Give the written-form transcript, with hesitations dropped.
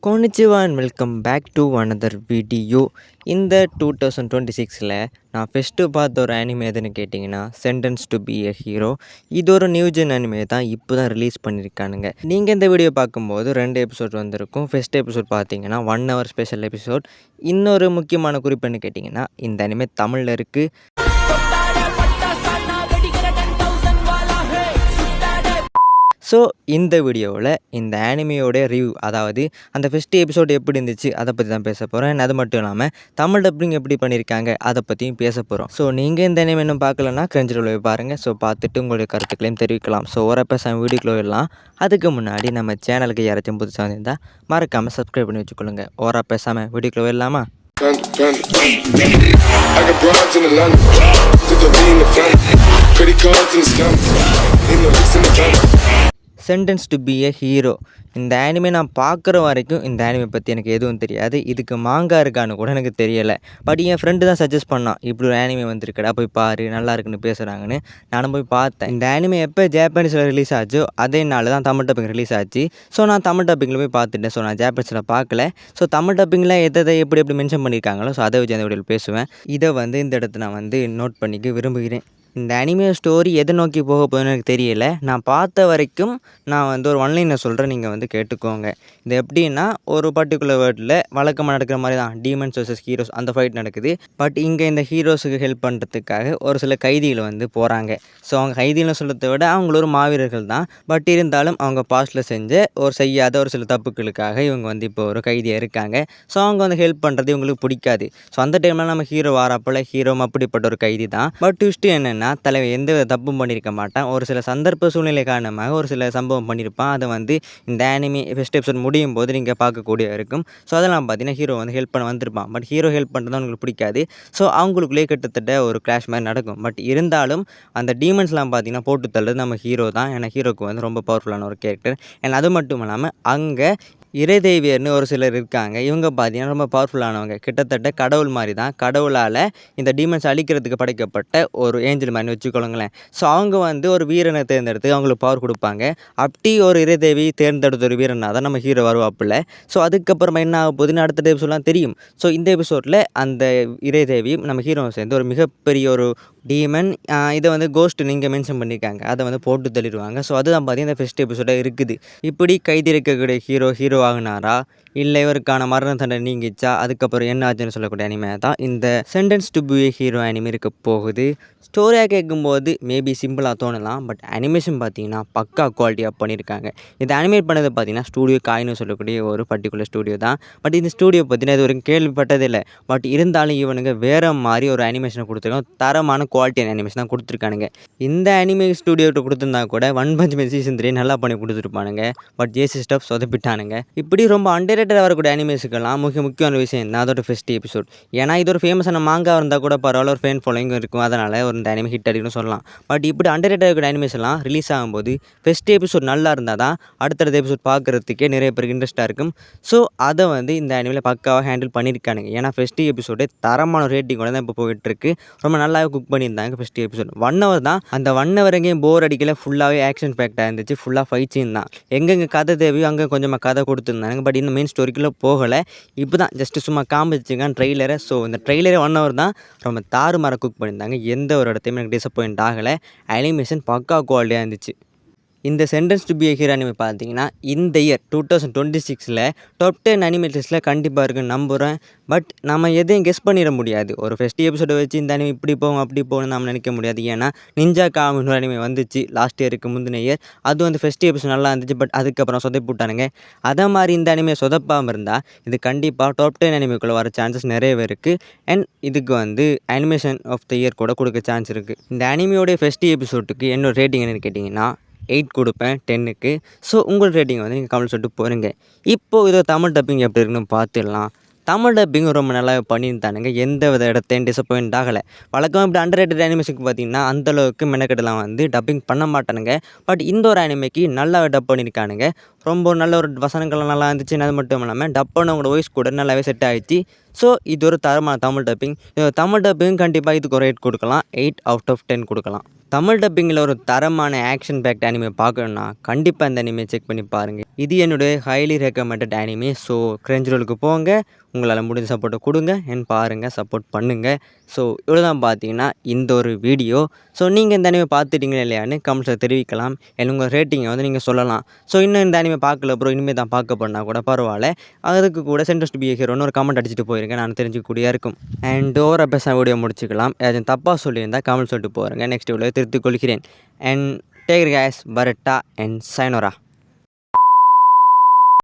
Konnichiwa and welcome back to another video. இந்த 2026ல் நான் first பார்த்த ஒரு அனிமே எதுன்னு கேட்டிங்கன்னா sentence to be a hero. இது ஒரு நியூ ஜென் அனிமே தான், இப்போ தான் ரிலீஸ் பண்ணியிருக்கானுங்க. நீங்கள் இந்த வீடியோ பார்க்கும்போது 2 எபிசோட் வந்திருக்கும். ஃபஸ்ட் எபிசோட் பார்த்தீங்கன்னா 1 hour ஸ்பெஷல் எபிசோட். இன்னொரு முக்கியமான குறிப்புன்னு கேட்டிங்கன்னா இந்த அனிமே தமிழில் இருக்குது. ஸோ இந்த வீடியோவில் இந்த ஆனிமையோடைய ரிவ்யூ, அதாவது அந்த ஃபஸ்ட்டு எபிசோடு எப்படி இருந்துச்சு அதை பற்றி தான் பேச போகிறேன். அது மட்டும் இல்லாமல் தமிழ் டப்பிங் எப்படி பண்ணியிருக்காங்க அதை பற்றியும் பேச போகிறோம். ஸோ நீங்கள் இந்த அனிமே இன்னும் பார்க்கலன்னா கிரன்ச்சிரோல் போய் பாருங்கள். ஸோ பார்த்துட்டு உங்களுடைய கருத்துக்களையும் தெரிவிக்கலாம். ஸோ ஒரு பேசாமல் வீடியோக்குள்ளே வரலாம். அதுக்கு முன்னாடி நம்ம சேனலுக்கு யாராச்சும் புதுசாக வந்திருந்தால் மறக்காமல் சப்ஸ்கிரைப் பண்ணி வச்சுக்கொள்ளுங்க. ஓரா பேசாமல் வீடியோக்குள்ளே வரலாமா? Sentence to be a hero. இந்த ஆனிமே நான் பார்க்குற வரைக்கும் இந்த ஆனிமே பற்றி எனக்கு எதுவும் தெரியாது. இதுக்கு மாங்கா இருக்கான்னு கூட எனக்கு தெரியலை. பட் என் ஃப்ரெண்டு தான் சஜஸ்ட் பண்ணான், இப்படி ஒரு ஆனிமே வந்திருக்கடா போய் பாரு, நல்லா இருக்குன்னு பேசுகிறாங்கன்னு. நானும் போய் பார்த்தேன். இந்த ஆனிமே எப்போ ஜாப்பனீஸில் ரிலீஸ் ஆச்சோ அதே நாள் தான் தமிழ் டப்பிங் ரிலீஸ் ஆச்சு. ஸோ நான் தமிழ் டப்பிங்கில் போய் பார்த்துட்டேன். ஸோ நான் ஜாப்பனீஸில் பார்க்கல. ஸோ தமிழ் டப்பிங்கில் எதை எப்படி மென்ஷன் பண்ணியிருக்காங்களோ ஸோ அதை வச்சு அந்த வீடியோவில் பேசுவேன். இதை இந்த இடத்துல நான் நோட் பண்ணிக்க விரும்புகிறேன். இந்த அனிமே ஸ்டோரி எதை நோக்கி போக போகுதுன்னு எனக்கு தெரியல. நான் பார்த்த வரைக்கும் நான் ஒரு ஒன்லைனில் சொல்கிறேன், நீங்கள் கேட்டுக்கோங்க. இது எப்படின்னா ஒரு பர்டிகுலர் வேர்டில் வழக்கமாக நடக்கிற மாதிரி தான் டீமன்ஸ் வர்சஸ் ஹீரோஸ் அந்த ஃபைட் நடக்குது. பட் இங்கே இந்த ஹீரோஸுக்கு ஹெல்ப் பண்ணுறதுக்காக ஒரு சில கைதிகள் போகிறாங்க. ஸோ அவங்க கைதிகளை சொல்கிறத விட அவங்கள ஒரு மாவீரர்கள் தான். பட் இருந்தாலும் அவங்க பாஸ்ட்டில் செஞ்ச செய்யாத ஒரு சில தப்புக்களுக்காக இவங்க இப்போ ஒரு கைதியாக இருக்காங்க. ஸோ அவங்க ஹெல்ப் பண்ணுறது இவங்களுக்கு பிடிக்காது. ஸோ அந்த டைமில் நம்ம ஹீரோ வாரப்போல் ஹீரோவும் அப்படிப்பட்ட ஒரு கைதி தான். பட் ட்விஸ்ட்டு என்னென்னா தலைவன் எந்த தப்பும் பண்ணியிருக்க மாட்டான். ஒரு சில சந்தர்ப்ப சூழ்நிலை காரணமாக ஒரு சில சம்பவம் பண்ணியிருப்பான். அதை இந்த ஆனிமே ஃபஸ்ட் எபிசோட் முடியும் போது நீங்கள் பார்க்கக்கூடிய இருக்கும். ஸோ அதெல்லாம் பார்த்தீங்கன்னா ஹீரோ ஹெல்ப் பண்ண வந்திருப்பான். பட் ஹீரோ ஹெல்ப் பண்ணுறது அவங்களுக்கு பிடிக்காது. ஸோ அவங்களுக்குள்ளே கிட்டத்தட்ட ஒரு கிளாஷ் மாதிரி நடக்கும். பட் இருந்தாலும் அந்த டீமன்ஸ்லாம் பார்த்தீங்கன்னா போட்டு தள்ளுறது நம்ம ஹீரோ தான். ஏன்னா ஹீரோக்கு ரொம்ப பவர்ஃபுல்லான ஒரு கேரக்டர். ஏன்னா அது மட்டும் இல்லாமல் அங்கே இறைதேவியர்னு ஒரு சிலர் இருக்காங்க. இவங்க பார்த்தீங்கன்னா ரொம்ப பவர்ஃபுல்லானவங்க. கிட்டத்தட்ட கடவுள் மாதிரி தான். கடவுளால் இந்த டீமன்ஸ் அழிக்கிறதுக்கு படைக்கப்பட்ட ஒரு ஏஞ்சல் மாதிரி வச்சுக்கொள்ளுங்களேன். ஸோ அவங்க ஒரு வீரனை தேர்ந்தெடுத்து அவங்களுக்கு பவர் கொடுப்பாங்க. அப்படி ஒரு இறைதேவி தேர்ந்தெடுத்த ஒரு வீரனாக தான் நம்ம ஹீரோ வருவாப்பில். ஸோ அதுக்கப்புறமா என்ன ஆக போகுதுன்னு அடுத்த எபிசோட்லாம் தெரியும். ஸோ இந்த எபிசோடில் அந்த இறைதேவி நம்ம ஹீரோவை சேர்ந்து ஒரு மிகப்பெரிய ஒரு டீமன், இதை கோஸ்ட் நீங்கள் மென்ஷன் பண்ணியிருக்காங்க, அதை போட்டு தள்ளிடுவாங்க. ஸோ அதுதான் பார்த்தீங்கன்னா இந்த ஃபஸ்ட் எபிசோடாக இருக்குது. இப்படி கைதி இருக்கக்கூடிய ஹீரோ ஆகினாரா, இல்லை இவருக்கான மரண தண்டனை நீங்கிச்சா, அதுக்கப்புறம் என்ன ஆச்சுன்னு சொல்லக்கூடிய அனிமே தான் இந்த sentence to be a hero anime இருக்க போகுது. ஸ்டோரியாக கேட்கும்போது மேபி சிம்பிளாக தோணலாம். பட் அனிமேஷன் பார்த்தீங்கன்னா பக்கா குவாலிட்டியாக பண்ணியிருக்காங்க. இதை அனிமேட் பண்ணது பார்த்தீங்கன்னா ஸ்டூடியோ காயின்னு சொல்லக்கூடிய ஒரு பர்டிகுலர் ஸ்டூடியோ தான். பட் இந்த ஸ்டூடியோ பார்த்தீங்கன்னா இது வரைக்கும் கேள்விப்பட்டதில்லை. பட் இருந்தாலும் இவனுங்க வேறு மாதிரி ஒரு அனிமேஷனை கொடுத்துருக்காங்க. தரமான குவாலிட்டியான அனிமேஷன் தான் கொடுத்துருக்கானுங்க. இந்த அனிமே ஸ்டூடியோட்ட கொடுத்துருந்தா கூட ஒன் பஞ்ச் மேன் சீசன் 3 நல்லா பண்ணி கொடுத்துருப்பானுங்க. But JC stub சொதப்பிட்டானுங்க. இப்படி ரொம்ப அண்டர்ரேட்டடாக வரக்கூடிய அனிமேஷனுக்கெல்லாம் முக்கியமான விஷயம் தான் அதோட ஃபஸ்ட் எபிசோட். ஏன்னா இது ஒரு ஃபேமஸான மாங்கா இருந்தால் கூட பரவாயில்ல, ஒரு ஃபேன் ஃபாலோயிங் இருக்கும். அதனால் இந்த அனிமே ஹிட் அடிக்கணும்னு சொல்லலாம். பட் இப்படி அண்டர்ரேட்டடாக இருக்கிற அனிமேஷன்லாம் ரிலீஸ் ஆகும்போது ஃபஸ்ட் எபிசோட் நல்லா இருந்தால் தான் அடுத்தடுத்த எபிசோட் பார்க்குறதுக்கே நிறைய பேருக்கு இன்ட்ரெஸ்ட்டாக இருக்கும். ஸோ அதை இந்த அனிமேல பக்காவாக ஹேண்டில் பண்ணியிருக்கானுங்க. ஏன்னா ஃபஸ்ட் எபிசோடு தரமான ரேட்டிங்கோட தான் இப்போ போயிட்டுருக்கு. ரொம்ப நல்லாவே குக் பண்ணியிருந்தாங்க. ஃபஸ்ட் எபிசோட் 1 hour தான். அந்த 1 hour எங்கேயும் போர் அடிக்கல. ஃபுல்லாகவே ஆக்ஷன் பேக்டாக இருந்துச்சு. ஃபுல்லாக ஃபைட் சீன் தான். எங்கெங்கே கதை தேவையோ அங்கே கொஞ்சமாக கதை கொடுத்துருந்தாங்க. பட் இன்னும் மெயின் ஸ்டோரிக்குள்ளே போகலை. இப்போ தான் ஜஸ்ட்டு சும்மா காமிச்சிங்க ட்ரெய்லரை. ஸோ இந்த ட்ரெய்லரே 1 hour தான். ரொம்ப தாறுமாற குக் பண்ணியிருந்தாங்க. எந்த ஒரு இடத்தையுமே எனக்கு டிசப்பாயிண்ட் ஆகலை. அனிமேஷன் பக்கா குவாலிட்டியாக இருந்துச்சு. இந்த sentence to be a hero anime பார்த்தீங்கன்னா இந்த இயர் 2026ல் டாப் 10 அனிமே லிஸ்ட்டில் கண்டிப்பாக இருக்குன்னு நம்புகிறேன். பட் நம்ம எதையும் கெஸ் பண்ணிட முடியாது. ஒரு ஃபஸ்ட் எபிசோடை வச்சு இந்த அனிமே இப்படி போகும் அப்படி போகணும்னு நம்ம நினைக்க முடியாது. ஏன்னா நிஞ்சா காமின்னு ஒரு அனிமே வந்துச்சு லாஸ்ட் இயருக்கு முந்தின இயர். அது ஃபஸ்ட் எபிசோட் நல்லா இருந்துச்சு. பட் அதுக்கப்புறம் சொதப்பிட்டானுங்க. அதே மாதிரி இந்த அனிமே சொதப்பாமல் இருந்தால் இது கண்டிப்பாக டாப் 10 அனிமேக்குள்ளே வர சான்சஸ் நிறையவே இருக்குது. அண்ட் இதுக்கு அனிமேஷன் ஆஃப் த இயர் கூட கொடுக்க சான்ஸ் இருக்குது. இந்த அனிமையோடைய ஃபஸ்ட் எபிசோட்டுக்கு என்னோட ரேட்டிங் என்னென்னு கேட்டிங்கன்னா 8 கொடுப்பேன் 10க்கு. ஸோ உங்கள் ரேட்டிங் நீங்கள் கமெண்ட் சொல்லிட்டு போகிறீங்க. இப்போது இதோ தமிழ் டப்பிங் எப்படி இருக்குன்னு பார்த்துடலாம். தமிழ் டப்பிங் ரொம்ப நல்லா பண்ணியிருந்தானுங்க. எந்த வித இடத்தையும் டிசப்பாயிண்ட் ஆகலை. வழக்கமாக இப்படி அண்டர்ரேட்டட் அனிமேஷனுக்கு பார்த்தீங்கன்னா அந்தளவுக்கு மெனக்கெடலாம் டப்பிங் பண்ண மாட்டானுங்க. பட் இந்த ஒரு அனிமேக்கு நல்லா டப் பண்ணியிருக்கானுங்க. ரொம்ப நல்ல ஒரு வசனங்கள்லாம் நல்லா இருந்துச்சு. அது மட்டும் இல்லாமல் டப் பண்ணவங்களோட வாய்ஸ் கூட நல்லாவே செட் ஆகிடுச்சு. ஸோ இது ஒரு தரமான தமிழ் டப்பிங். தமிழ் டப்பிங் கண்டிப்பாக இதுக்கு ஒரு ரேட் கொடுக்கலாம். 8/10 கொடுக்கலாம். தமிழ் டப்பிங்கில் ஒரு தரமான ஆக்ஷன் பேக்ட் அனிமே பார்க்கணுன்னா கண்டிப்பாக இந்த அனிமே செக் பண்ணி பாருங்கள். இது என்னுடைய ஹைலி ரெக்கமெண்டட் அனிமே. ஸோ கிரன்ச்ரோலுக்கு போங்க, உங்களால் முடிஞ்ச சப்போர்ட்டை கொடுங்க அண்ட் பாருங்கள், சப்போர்ட் பண்ணுங்கள். ஸோ இவ்வளோ தான் பார்த்தீங்கன்னா இந்த ஒரு வீடியோ. ஸோ நீங்கள் இந்த அனிமே பார்த்துட்டீங்களா இல்லையான்னு கமெண்ட்ஸில் தெரிவிக்கலாம். உங்கள் ரேட்டிங்கை வந்து நீங்கள் சொல்லலாம். ஸோ இன்னும் இந்த அனிமே பார்க்கல ப்ரோ, இனிமேல் தான் பார்க்க போனால் கூட பரவாயில்ல, அதுக்கு கூட சென்டென்ஸ் டு பி எ ஹீரோன்னு ஒரு கமெண்ட் அடிச்சுட்டு போயிருங்க, நான் தெரிஞ்சுக்கூடியா இருக்கும். அண்ட் ஓவராக பேச வீடியோ முடிச்சுக்கலாம். ஏதாச்சும் தப்பாக சொல்லியிருந்தால் கமெண்ட் சொல்லிட்டு போகிறேங்க, நெக்ஸ்ட் வீடியோ திருத்திக் கொள்கிறேன். And take care guys, parotta and sayonara.